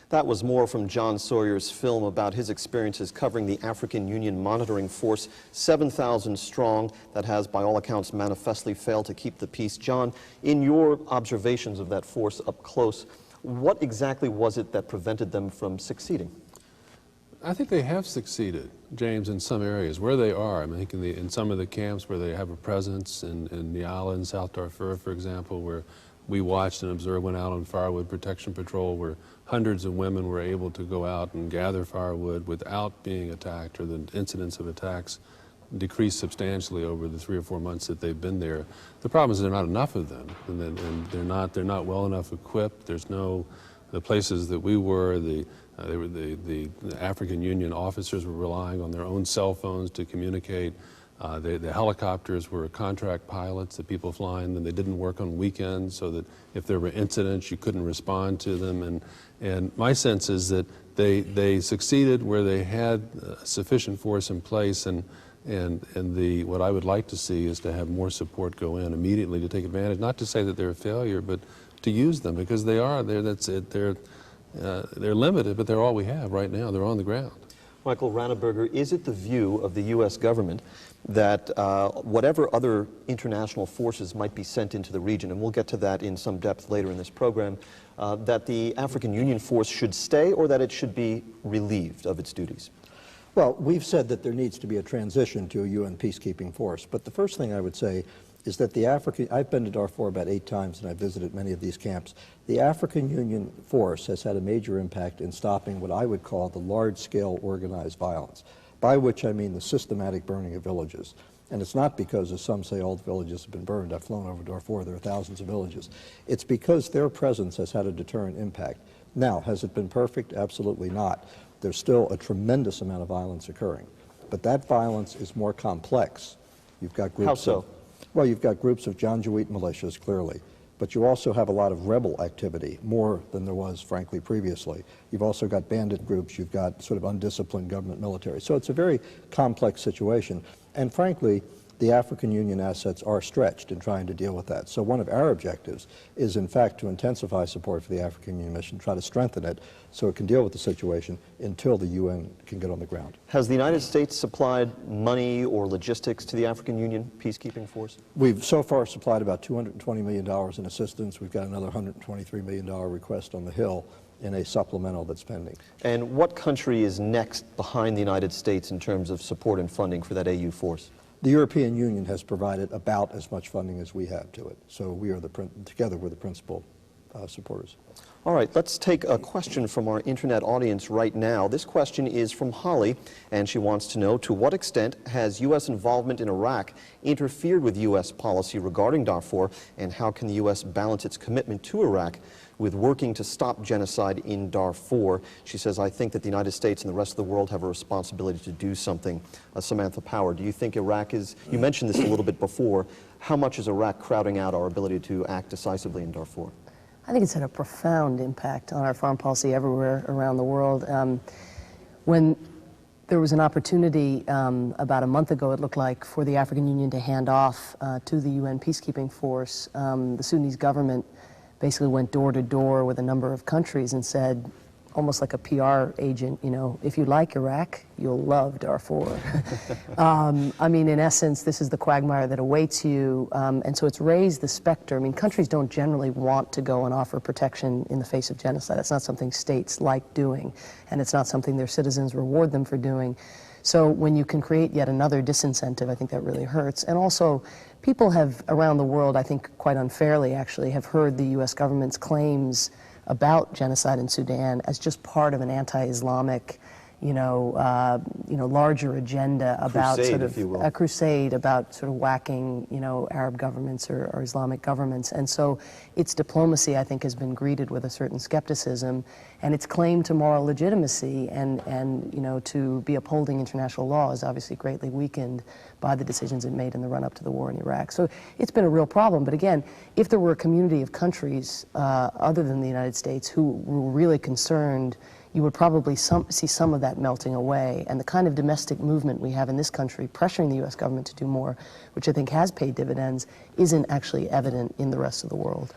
That was more from John Sawyer's film about his experiences covering the African Union Monitoring Force, 7,000 strong, that has, by all accounts, manifestly failed to keep the peace. John, in your observations of that force up close, what exactly was it that prevented them from succeeding? I think they have succeeded, James, in some areas. Where they are, I mean, I think in some of the camps where they have a presence, in Niala and South Darfur, for example, where we watched and observed, went out on firewood protection patrol, where hundreds of women were able to go out and gather firewood without being attacked, or the incidence of attacks decreased substantially over the 3 or 4 months that they've been there. The problem is there are not enough of them, and they're not well enough equipped. There's no, the places that we were, the African Union officers were relying on their own cell phones to communicate. The helicopters were contract pilots, the people flying them. They didn't work on weekends, so that if there were incidents, you couldn't respond to them. And my sense is that they succeeded where they had sufficient force in place, and what I would like to see is to have more support go in immediately to take advantage. Not to say that they're a failure, but to use them, because they are. That's it. They're limited, but they're all we have right now. They're on the ground. Michael Ranneberger, is it the view of the U.S. government that whatever other international forces might be sent into the region, and we'll get to that in some depth later in this program, that the African Union force should stay, or that it should be relieved of its duties? Well, we've said that there needs to be a transition to a UN peacekeeping force, but the first thing I would say is that I've been to Darfur about 8 times, and I've visited many of these camps. The African Union force has had a major impact in stopping what I would call the large-scale organized violence, by which I mean the systematic burning of villages. And it's not because, as some say, all the villages have been burned. I've flown over Darfur. There are thousands of villages. It's because their presence has had a deterrent impact. Now, has it been perfect? Absolutely not. There's still a tremendous amount of violence occurring. But that violence is more complex. You've got groups How so? Well, you've got groups of Janjaweed militias, clearly, but you also have a lot of rebel activity, more than there was, frankly, previously. You've also got bandit groups, you've got sort of undisciplined government military. So it's a very complex situation, and frankly, the African Union assets are stretched in trying to deal with that. So one of our objectives is, in fact, to intensify support for the African Union mission, try to strengthen it so it can deal with the situation until the UN can get on the ground. Has the United States supplied money or logistics to the African Union peacekeeping force? We've so far supplied about $220 million in assistance. We've got another $123 million request on the Hill in a supplemental that's pending. And what country is next behind the United States in terms of support and funding for that AU force? The European Union has provided about as much funding as we have to it. So we are together we're the principal supporters. All right, let's take a question from our internet audience right now. This question is from Holly, and she wants to know, to what extent has U.S. involvement in Iraq interfered with U.S. policy regarding Darfur, and how can the U.S. balance its commitment to Iraq with working to stop genocide in Darfur? She says, I think that the United States and the rest of the world have a responsibility to do something. Samantha Power, do you think Iraq is, you mentioned this a little bit before, how much is Iraq crowding out our ability to act decisively in Darfur? I think it's had a profound impact on our foreign policy everywhere around the world. When there was an opportunity about a month ago, it looked like, for the African Union to hand off to the UN peacekeeping force, the Sudanese government basically went door to door with a number of countries and said, almost like a PR agent, you know, if you like Iraq, you'll love Darfur. I mean, in essence, this is the quagmire that awaits you, and so it's raised the specter. I mean, countries don't generally want to go and offer protection in the face of genocide. That's not something states like doing, and it's not something their citizens reward them for doing. So when you can create yet another disincentive, I think that really hurts. And also, people have, around the world, I think quite unfairly actually, have heard the U.S. government's claims about genocide in Sudan as just part of an anti-Islamic, larger agenda about crusade, sort of if you will. A crusade about sort of whacking, Arab governments or Islamic governments. And so its diplomacy, I think, has been greeted with a certain skepticism, and its claim to moral legitimacy and to be upholding international law is obviously greatly weakened by the decisions it made in the run-up to the war in Iraq. So it's been a real problem. But again, if there were a community of countries other than the United States who were really concerned, you would probably see some of that melting away. And the kind of domestic movement we have in this country pressuring the U.S. government to do more, which I think has paid dividends, isn't actually evident in the rest of the world.